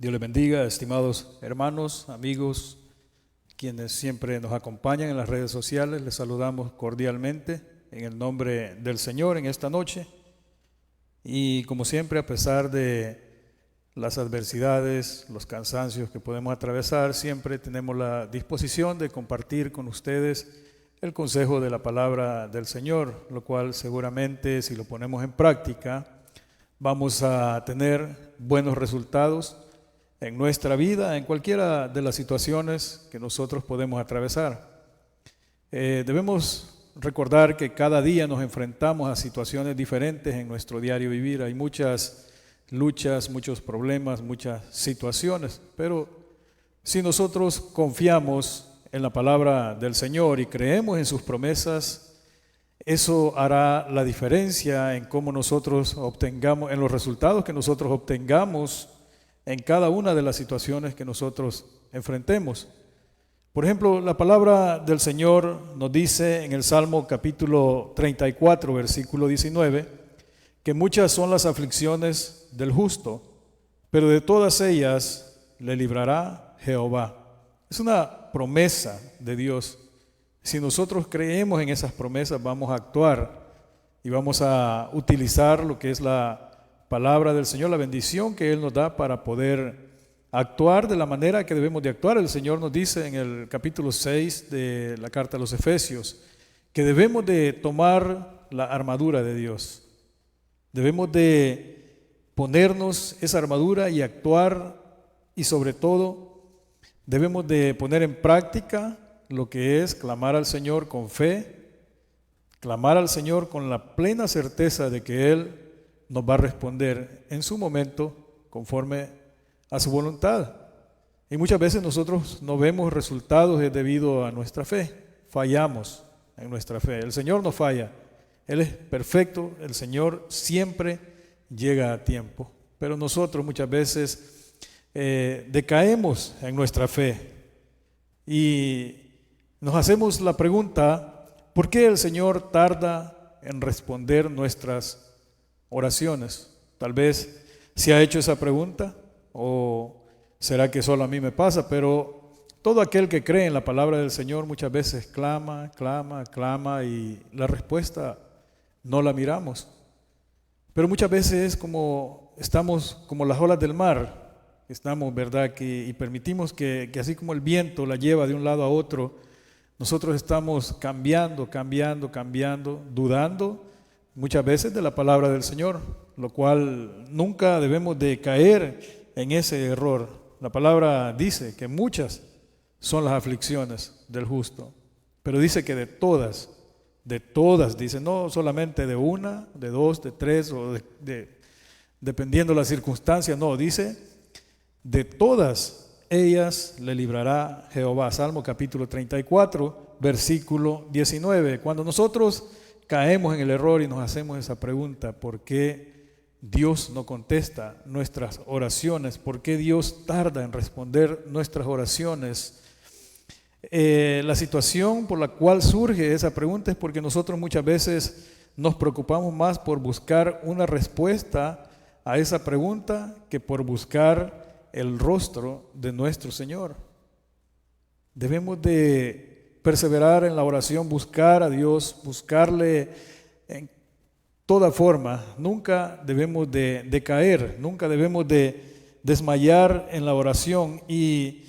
Dios les bendiga, estimados hermanos, amigos, quienes siempre nos acompañan en las redes sociales. Les saludamos cordialmente en el nombre del Señor en esta noche. Y como siempre, a pesar de las adversidades, los cansancios que podemos atravesar, siempre tenemos la disposición de compartir con ustedes el consejo de la palabra del Señor, lo cual seguramente, si lo ponemos en práctica, vamos a tener buenos resultados en nuestra vida, en cualquiera de las situaciones que nosotros podemos atravesar. Debemos recordar que cada día nos enfrentamos a situaciones diferentes en nuestro diario vivir. Hay muchas luchas, muchos problemas, muchas situaciones, pero si nosotros confiamos en la palabra del Señor y creemos en sus promesas, eso hará la diferencia en cómo nosotros obtengamos, en los resultados que nosotros obtengamos en cada una de las situaciones que nosotros enfrentemos. Por ejemplo, la palabra del Señor nos dice en el Salmo capítulo 34, versículo 19, que muchas son las aflicciones del justo, pero de todas ellas le librará Jehová. Es una promesa de Dios. Si nosotros creemos en esas promesas, vamos a actuar y vamos a utilizar lo que es la palabra del Señor, la bendición que Él nos da para poder actuar de la manera que debemos de actuar. El Señor nos dice en el capítulo 6 de la carta a los Efesios que debemos de tomar la armadura de Dios. Debemos de ponernos esa armadura y actuar, y sobre todo debemos de poner en práctica lo que es clamar al Señor con fe, clamar al Señor con la plena certeza de que Él nos va a responder en su momento conforme a su voluntad. Y muchas veces nosotros no vemos resultados debido a nuestra fe, fallamos en nuestra fe. El Señor no falla, Él es perfecto, el Señor siempre llega a tiempo, pero nosotros muchas veces decaemos en nuestra fe y nos hacemos la pregunta: ¿por qué el Señor tarda en responder nuestras oraciones? Tal vez se ha hecho esa pregunta, o será que solo a mí me pasa, pero todo aquel que cree en la palabra del Señor muchas veces clama y la respuesta no la miramos. Pero muchas veces estamos como las olas del mar, estamos, ¿verdad? Y permitimos que así como el viento la lleva de un lado a otro, nosotros estamos cambiando, dudando muchas veces de la palabra del Señor, lo cual nunca debemos de caer en ese error. La palabra dice que muchas son las aflicciones del justo, pero dice que de todas, dice, no solamente de una, de dos, de tres, o dependiendo de las circunstancias, no, dice, de todas ellas le librará Jehová. Salmo capítulo 34, versículo 19. Cuando nosotros caemos en el error y nos hacemos esa pregunta: ¿por qué Dios no contesta nuestras oraciones? ¿Por qué Dios tarda en responder nuestras oraciones? La situación por la cual surge esa pregunta es porque nosotros muchas veces nos preocupamos más por buscar una respuesta a esa pregunta que por buscar el rostro de nuestro Señor. Debemos de perseverar en la oración, buscar a Dios, buscarle en toda forma. Nunca debemos de decaer, nunca debemos de desmayar en la oración, y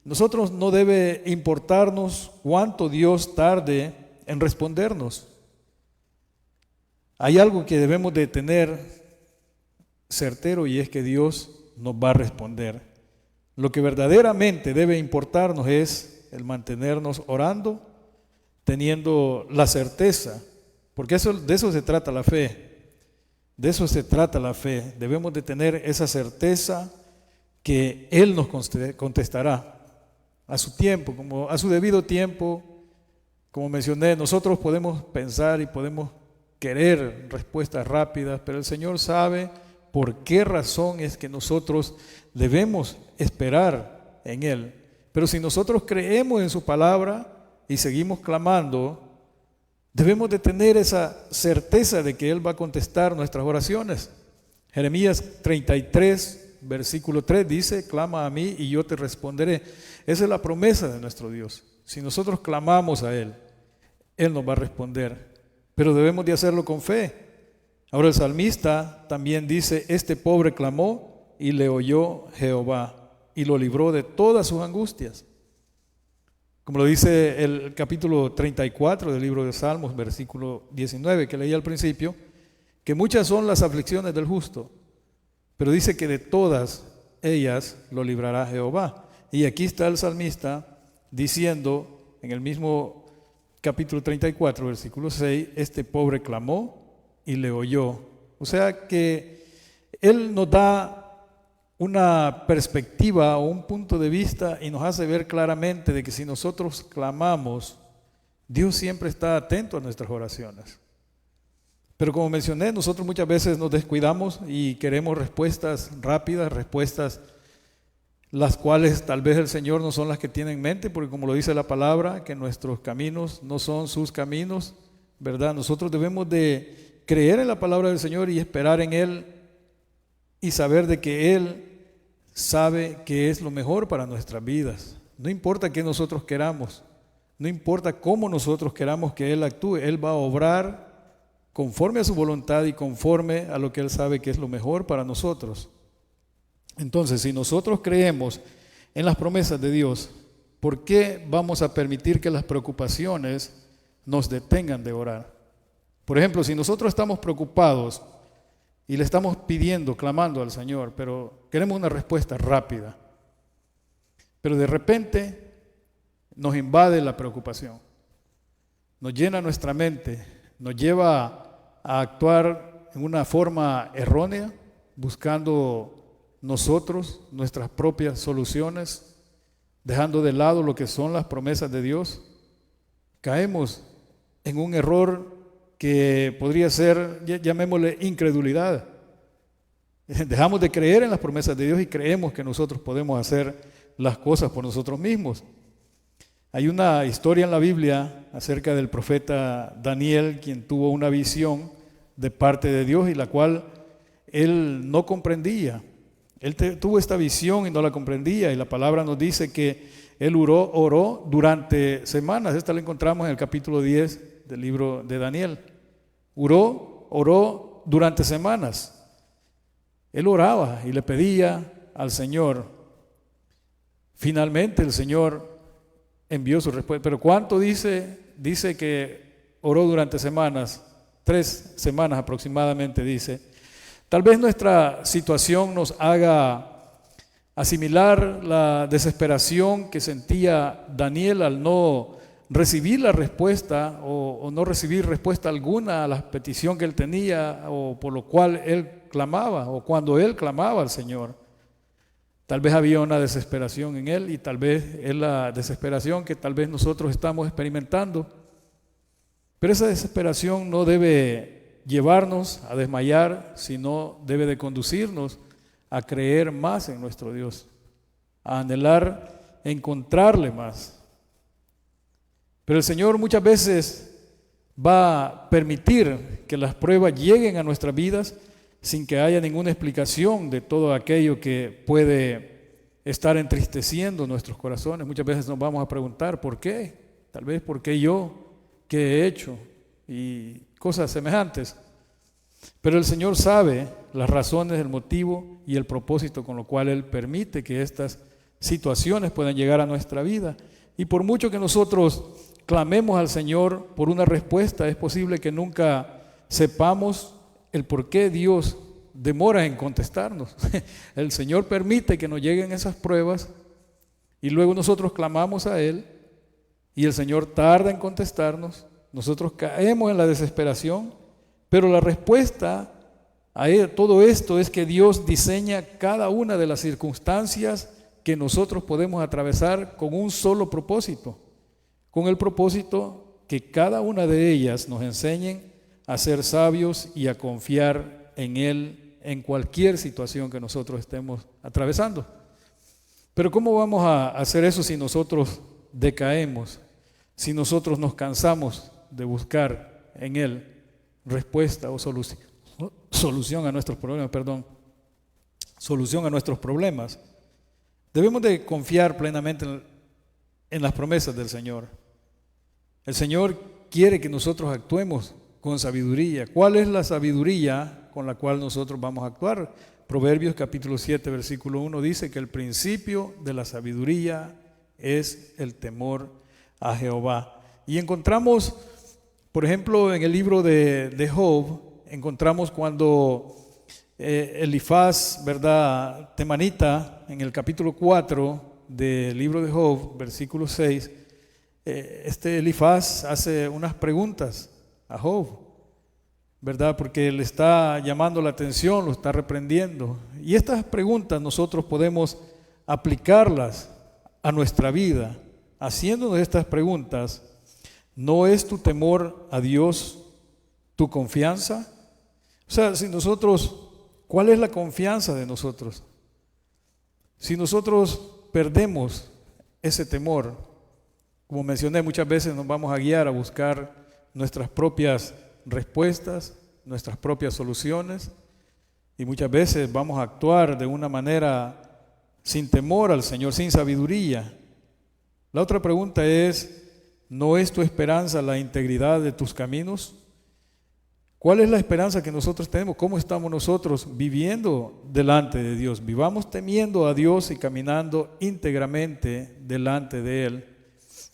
nosotros no debe importarnos cuánto Dios tarde en respondernos. Hay algo que debemos de tener certero, y es que Dios nos va a responder. Lo que verdaderamente debe importarnos es el mantenernos orando, teniendo la certeza, porque de eso se trata la fe. De eso se trata la fe. Debemos de tener esa certeza que Él nos contestará a su tiempo, como a su debido tiempo. Como mencioné, nosotros podemos pensar y podemos querer respuestas rápidas, pero el Señor sabe por qué razón es que nosotros debemos esperar en Él. Pero si nosotros creemos en su palabra y seguimos clamando, debemos de tener esa certeza de que Él va a contestar nuestras oraciones. Jeremías 33, versículo 3 dice, clama a mí y yo te responderé. Esa es la promesa de nuestro Dios. Si nosotros clamamos a Él, Él nos va a responder, pero debemos de hacerlo con fe. Ahora el salmista también dice, este pobre clamó y le oyó Jehová y lo libró de todas sus angustias. Como lo dice el capítulo 34 del libro de Salmos, versículo 19, que leí al principio, que muchas son las aflicciones del justo, pero dice que de todas ellas lo librará Jehová. Y aquí está el salmista diciendo en el mismo capítulo 34, versículo 6, este pobre clamó y le oyó. O sea que Él nos da una perspectiva o un punto de vista y nos hace ver claramente de que si nosotros clamamos, Dios siempre está atento a nuestras oraciones. Pero como mencioné, nosotros muchas veces nos descuidamos y queremos respuestas rápidas, respuestas las cuales tal vez el Señor no son las que tiene en mente, porque como lo dice la palabra, que nuestros caminos no son sus caminos, ¿verdad? Nosotros debemos de creer en la palabra del Señor y esperar en Él y saber de que Él sabe que es lo mejor para nuestras vidas. No importa qué nosotros queramos, no importa cómo nosotros queramos que Él actúe, Él va a obrar conforme a su voluntad y conforme a lo que Él sabe que es lo mejor para nosotros. Entonces, si nosotros creemos en las promesas de Dios, ¿por qué vamos a permitir que las preocupaciones nos detengan de orar? Por ejemplo, si nosotros estamos preocupados y le estamos pidiendo, clamando al Señor, pero queremos una respuesta rápida, pero de repente nos invade la preocupación, nos llena nuestra mente, nos lleva a actuar en una forma errónea, buscando nosotros nuestras propias soluciones, dejando de lado lo que son las promesas de Dios. Caemos en un error que podría ser, llamémosle, incredulidad. Dejamos de creer en las promesas de Dios y creemos que nosotros podemos hacer las cosas por nosotros mismos. Hay una historia en la Biblia acerca del profeta Daniel, quien tuvo una visión de parte de Dios y la cual él no comprendía. Él tuvo esta visión y no la comprendía, y la palabra nos dice que él oró durante semanas. Esta la encontramos en el capítulo 10 del libro de Daniel. Oró durante semanas. Él oraba y le pedía al Señor. Finalmente el Señor envió su respuesta. Pero ¿cuánto dice? Dice que oró durante semanas, 3 semanas aproximadamente, dice. Tal vez nuestra situación nos haga asimilar la desesperación que sentía Daniel al no recibir la respuesta o no recibir respuesta alguna a la petición que él tenía o por lo cual él clamaba o cuando él clamaba al Señor. Tal vez había una desesperación en él y tal vez es la desesperación que tal vez nosotros estamos experimentando. Pero esa desesperación no debe llevarnos a desmayar, sino debe de conducirnos a creer más en nuestro Dios, a anhelar encontrarle más. Pero el Señor muchas veces va a permitir que las pruebas lleguen a nuestras vidas sin que haya ninguna explicación de todo aquello que puede estar entristeciendo nuestros corazones. Muchas veces nos vamos a preguntar, ¿por qué? Tal vez, ¿por qué yo? ¿Qué he hecho? Y cosas semejantes. Pero el Señor sabe las razones, el motivo y el propósito con lo cual Él permite que estas situaciones puedan llegar a nuestra vida. Y por mucho que nosotros clamemos al Señor por una respuesta, es posible que nunca sepamos el por qué Dios demora en contestarnos. El Señor permite que nos lleguen esas pruebas y luego nosotros clamamos a Él y el Señor tarda en contestarnos. Nosotros caemos en la desesperación, pero la respuesta a todo esto es que Dios diseña cada una de las circunstancias que nosotros podemos atravesar con un solo propósito, con el propósito que cada una de ellas nos enseñen a ser sabios y a confiar en Él en cualquier situación que nosotros estemos atravesando. Pero ¿cómo vamos a hacer eso si nosotros decaemos, si nosotros nos cansamos de buscar en Él respuesta o solución a nuestros problemas? solución a nuestros problemas. Debemos de confiar plenamente en las promesas del Señor. El Señor quiere que nosotros actuemos con sabiduría. ¿Cuál es la sabiduría con la cual nosotros vamos a actuar? Proverbios capítulo 7, versículo 1 dice que el principio de la sabiduría es el temor a Jehová. Y encontramos, por ejemplo, en el libro de Job, encontramos cuando Elifaz, ¿verdad?, temanita, en el capítulo 4 del libro de Job, versículo 6, Elifaz hace unas preguntas a Job, ¿verdad?, porque le está llamando la atención, lo está reprendiendo. Y estas preguntas nosotros podemos aplicarlas a nuestra vida, haciéndonos estas preguntas. ¿No es tu temor a Dios tu confianza? O sea, si nosotros, ¿cuál es la confianza de nosotros? Si nosotros perdemos ese temor, como mencioné, muchas veces nos vamos a guiar a buscar nuestras propias respuestas, nuestras propias soluciones, y muchas veces vamos a actuar de una manera sin temor al Señor, sin sabiduría. La otra pregunta es, ¿no es tu esperanza la integridad de tus caminos? ¿Cuál es la esperanza que nosotros tenemos? ¿Cómo estamos nosotros viviendo delante de Dios? Vivamos temiendo a Dios y caminando íntegramente delante de Él.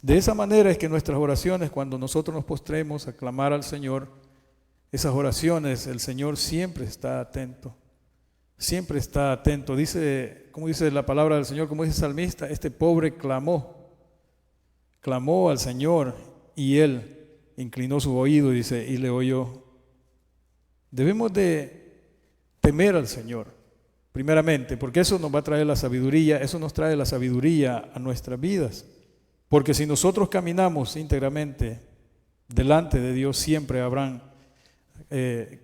De esa manera es que nuestras oraciones, cuando nosotros nos postremos a clamar al Señor, esas oraciones, el Señor siempre está atento. Siempre está atento. Dice, como dice la palabra del Señor, como dice el salmista, este pobre clamó al Señor y Él inclinó su oído, dice, y le oyó. Debemos de temer al Señor, primeramente, porque eso nos va a traer la sabiduría, eso nos trae la sabiduría a nuestras vidas. Porque si nosotros caminamos íntegramente delante de Dios, siempre habrán,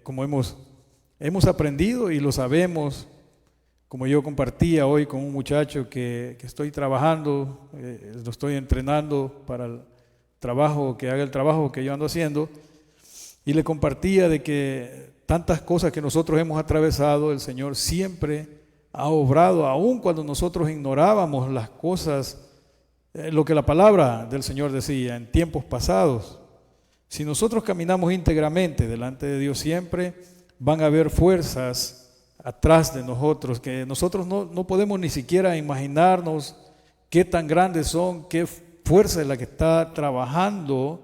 como hemos aprendido y lo sabemos, como yo compartía hoy con un muchacho que estoy trabajando, lo estoy entrenando para el trabajo, que haga el trabajo que yo ando haciendo, y le compartía de que tantas cosas que nosotros hemos atravesado, el Señor siempre ha obrado, aun cuando nosotros ignorábamos las cosas, lo que la palabra del Señor decía en tiempos pasados. Si nosotros caminamos íntegramente delante de Dios, siempre van a haber fuerzas atrás de nosotros que nosotros no podemos ni siquiera imaginarnos qué tan grandes son, qué fuerza es la que está trabajando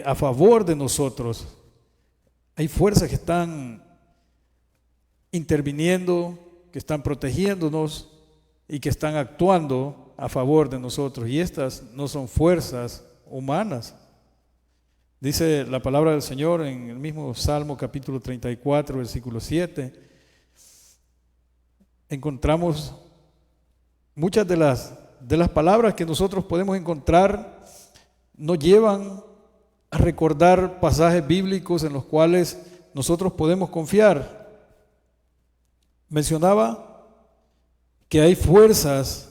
a favor de nosotros. Hay fuerzas que están interviniendo, que están protegiéndonos y que están actuando a favor de nosotros. Y estas no son fuerzas humanas. Dice la palabra del Señor en el mismo Salmo capítulo 34, versículo 7. Encontramos muchas de las palabras que nosotros podemos encontrar, nos llevan a recordar pasajes bíblicos en los cuales nosotros podemos confiar. Mencionaba que hay fuerzas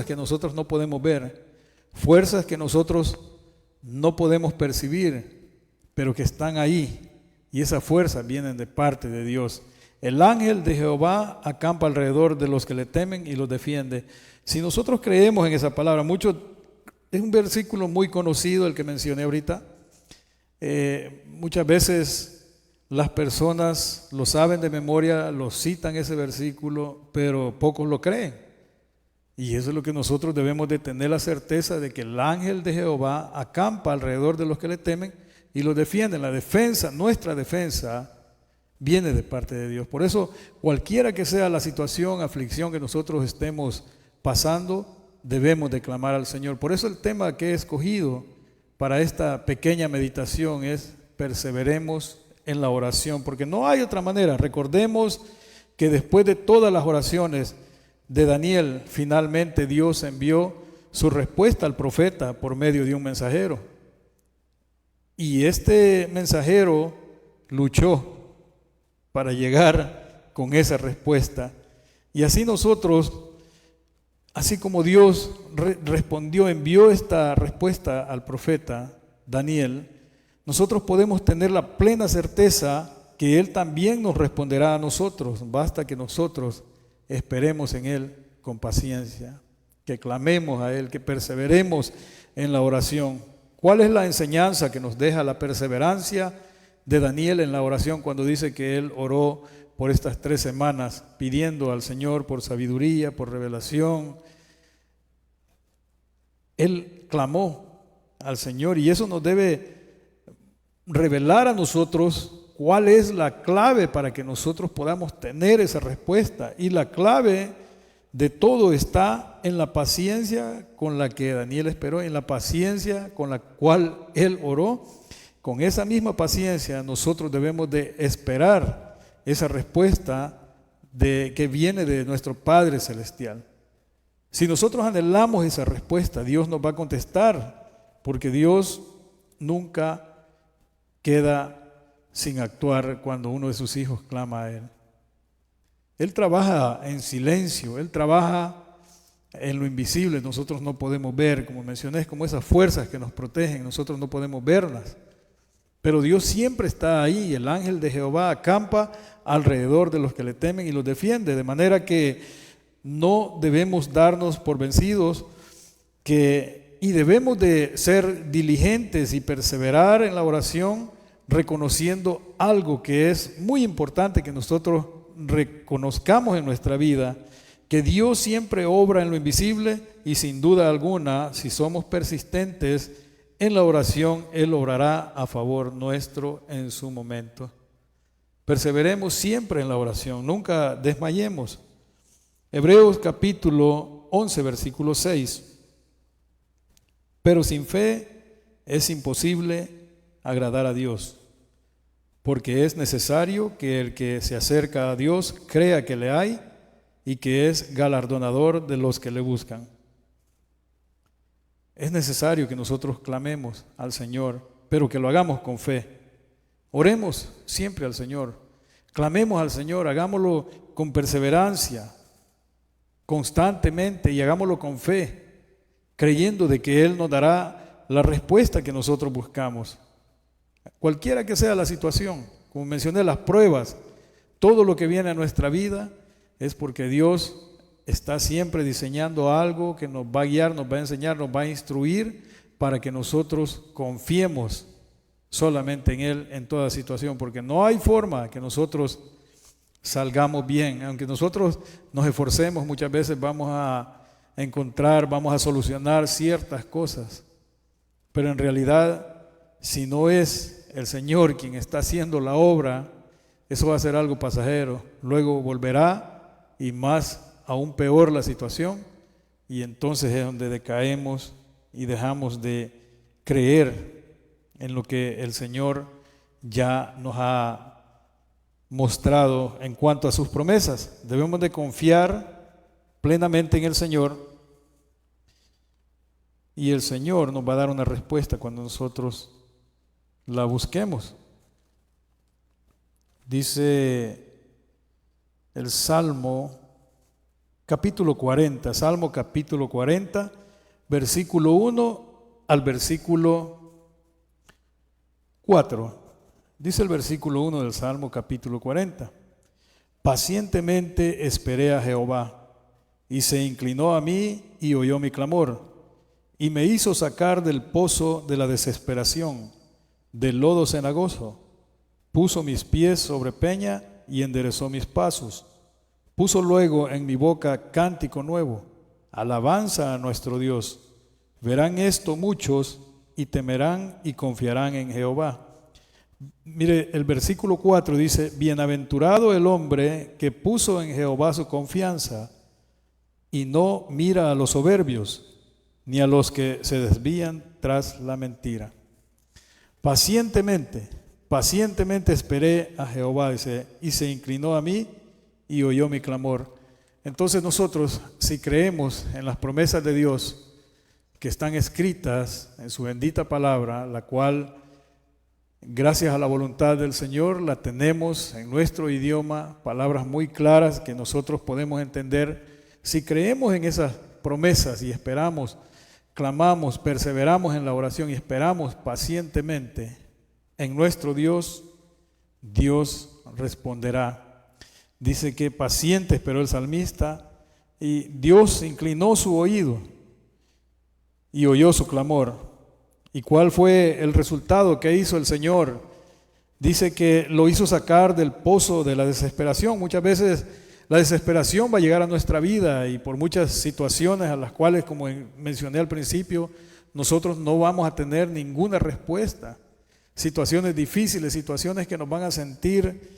que nosotros no podemos ver, fuerzas que nosotros no podemos percibir, pero que están ahí, y esas fuerzas vienen de parte de Dios. El ángel de Jehová acampa alrededor de los que le temen y los defiende. Si nosotros creemos en esa palabra, es un versículo muy conocido el que mencioné ahorita. Muchas veces las personas lo saben de memoria, lo citan ese versículo, pero pocos lo creen. Y eso es lo que nosotros debemos de tener la certeza de que el ángel de Jehová acampa alrededor de los que le temen y los defiende. La defensa, nuestra defensa, viene de parte de Dios. Por eso, cualquiera que sea la situación, aflicción que nosotros estemos pasando, debemos de clamar al Señor. Por eso el tema que he escogido para esta pequeña meditación es perseveremos en la oración, porque no hay otra manera. Recordemos que después de todas las oraciones de Daniel, finalmente Dios envió su respuesta al profeta por medio de un mensajero. Y este mensajero luchó para llegar con esa respuesta. Y así nosotros, así como Dios respondió, envió esta respuesta al profeta Daniel, nosotros podemos tener la plena certeza que Él también nos responderá a nosotros. Basta que nosotros esperemos en Él con paciencia, que clamemos a Él, que perseveremos en la oración. ¿Cuál es la enseñanza que nos deja la perseverancia de Daniel en la oración cuando dice que él oró por estas 3 semanas pidiendo al Señor por sabiduría, por revelación? Él clamó al Señor y eso nos debe revelar a nosotros cuál es la clave para que nosotros podamos tener esa respuesta. Y la clave de todo está en la paciencia con la que Daniel esperó, en la paciencia con la cual él oró. Con esa misma paciencia nosotros debemos de esperar esa respuesta que viene de nuestro Padre Celestial. Si nosotros anhelamos esa respuesta, Dios nos va a contestar, porque Dios nunca queda sin actuar cuando uno de sus hijos clama a Él. Él trabaja en silencio, Él trabaja en lo invisible, nosotros no podemos ver, como mencioné, es como esas fuerzas que nos protegen, nosotros no podemos verlas. Pero Dios siempre está ahí, y el ángel de Jehová acampa alrededor de los que le temen y los defiende, de manera que no debemos darnos por vencidos y debemos de ser diligentes y perseverar en la oración, reconociendo algo que es muy importante que nosotros reconozcamos en nuestra vida, que Dios siempre obra en lo invisible y sin duda alguna, si somos persistentes en la oración, Él obrará a favor nuestro en su momento. Perseveremos siempre en la oración, nunca desmayemos. Hebreos capítulo 11, versículo 6. Pero sin fe es imposible agradar a Dios, porque es necesario que el que se acerca a Dios crea que le hay y que es galardonador de los que le buscan. Es necesario que nosotros clamemos al Señor, pero que lo hagamos con fe. Oremos siempre al Señor, clamemos al Señor, hagámoslo con perseverancia, constantemente, y hagámoslo con fe, creyendo de que Él nos dará la respuesta que nosotros buscamos. Cualquiera que sea la situación, como mencioné, las pruebas, todo lo que viene a nuestra vida es porque Dios está siempre diseñando algo que nos va a guiar, nos va a enseñar, nos va a instruir para que nosotros confiemos solamente en Él en toda situación, porque no hay forma que nosotros salgamos bien. Aunque nosotros nos esforcemos, muchas veces vamos a encontrar, vamos a solucionar ciertas cosas, pero en realidad, si no es el Señor quien está haciendo la obra, eso va a ser algo pasajero. Luego volverá y más aún peor la situación, y entonces es donde decaemos y dejamos de creer en lo que el Señor ya nos ha mostrado en cuanto a sus promesas. Debemos de confiar plenamente en el Señor, y el Señor nos va a dar una respuesta cuando nosotros la busquemos. Dice el Salmo capítulo 40, Salmo capítulo 40, versículo 1 al versículo 4. Dice el versículo 1 del Salmo capítulo 40: Pacientemente esperé a Jehová, y se inclinó a mí y oyó mi clamor, y me hizo sacar del pozo de la desesperación, del lodo cenagoso. Puso mis pies sobre peña y enderezó mis pasos. Puso luego en mi boca cántico nuevo, alabanza a nuestro Dios. Verán esto muchos y temerán y confiarán en Jehová. Mire, el versículo 4 dice: Bienaventurado el hombre que puso en Jehová su confianza y no mira a los soberbios, ni a los que se desvían tras la mentira. Pacientemente esperé a Jehová, dice, y se inclinó a mí y oyó mi clamor. Entonces nosotros, si creemos en las promesas de Dios que están escritas en su bendita palabra, la cual, gracias a la voluntad del Señor, la tenemos en nuestro idioma, palabras muy claras que nosotros podemos entender. Si creemos en esas promesas y esperamos, clamamos, perseveramos en la oración y esperamos pacientemente en nuestro Dios, Dios responderá. Dice que paciente esperó el salmista y Dios inclinó su oído y oyó su clamor. ¿Y cuál fue el resultado que hizo el Señor? Dice que lo hizo sacar del pozo de la desesperación. Muchas veces la desesperación va a llegar a nuestra vida y por muchas situaciones a las cuales, como mencioné al principio, nosotros no vamos a tener ninguna respuesta. Situaciones difíciles, situaciones que nos van a sentir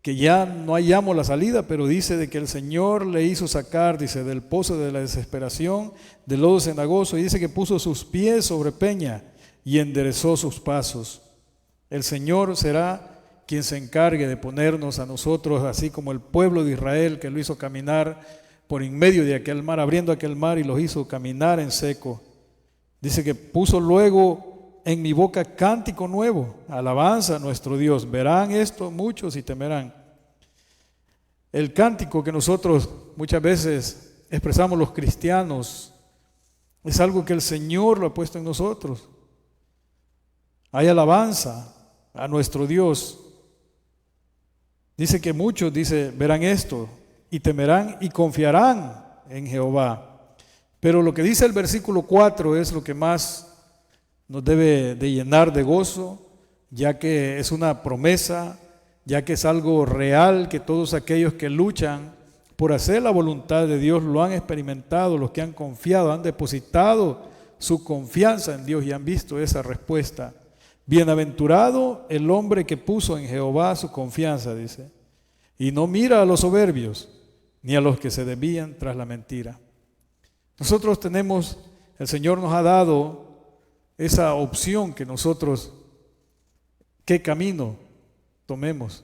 que ya no hallamos la salida, pero dice de que el Señor le hizo sacar, dice, del pozo de la desesperación, del lodo cenagoso, y dice que puso sus pies sobre peña y enderezó sus pasos. El Señor será quien se encargue de ponernos a nosotros, así como el pueblo de Israel, que lo hizo caminar por en medio de aquel mar, abriendo aquel mar y los hizo caminar en seco. Dice que puso luego en mi boca cántico nuevo, alabanza a nuestro Dios. Verán esto muchos y temerán. El cántico que nosotros muchas veces expresamos los cristianos es algo que el Señor lo ha puesto en nosotros. Hay alabanza a nuestro Dios. Dice que muchos, verán esto y temerán y confiarán en Jehová. Pero lo que dice el versículo 4 es lo que más nos debe de llenar de gozo, ya que es una promesa, ya que es algo real, que todos aquellos que luchan por hacer la voluntad de Dios lo han experimentado, los que han confiado, han depositado su confianza en Dios y han visto esa respuesta. Bienaventurado el hombre que puso en Jehová su confianza, dice, y no mira a los soberbios, ni a los que se desvían tras la mentira. Nosotros tenemos, el Señor nos ha dado esa opción que nosotros, ¿qué camino tomemos?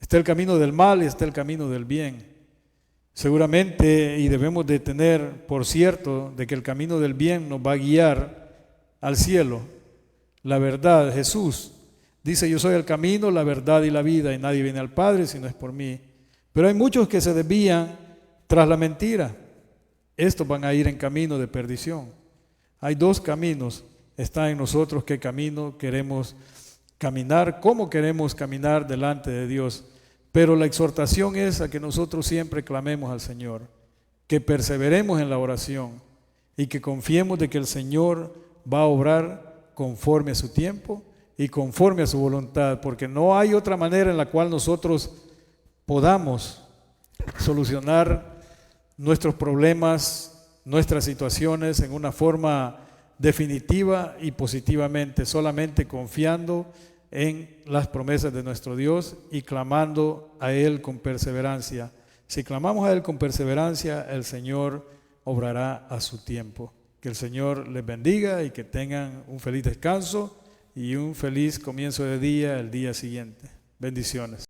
Está el camino del mal y está el camino del bien. Seguramente, y debemos de tener por cierto, de que el camino del bien nos va a guiar al cielo. La verdad, Jesús dice, yo soy el camino, la verdad y la vida, y nadie viene al Padre si no es por mí. Pero hay muchos que se desvían tras la mentira. Estos van a ir en camino de perdición. Hay dos caminos, está en nosotros qué camino queremos caminar, cómo queremos caminar delante de Dios. Pero la exhortación es a que nosotros siempre clamemos al Señor, que perseveremos en la oración y que confiemos de que el Señor va a obrar conforme a su tiempo y conforme a su voluntad, porque no hay otra manera en la cual nosotros podamos solucionar nuestros problemas, nuestras situaciones en una forma definitiva y positivamente, solamente confiando en las promesas de nuestro Dios y clamando a Él con perseverancia. Si clamamos a Él con perseverancia, el Señor obrará a su tiempo. Que el Señor les bendiga y que tengan un feliz descanso y un feliz comienzo de día el día siguiente. Bendiciones.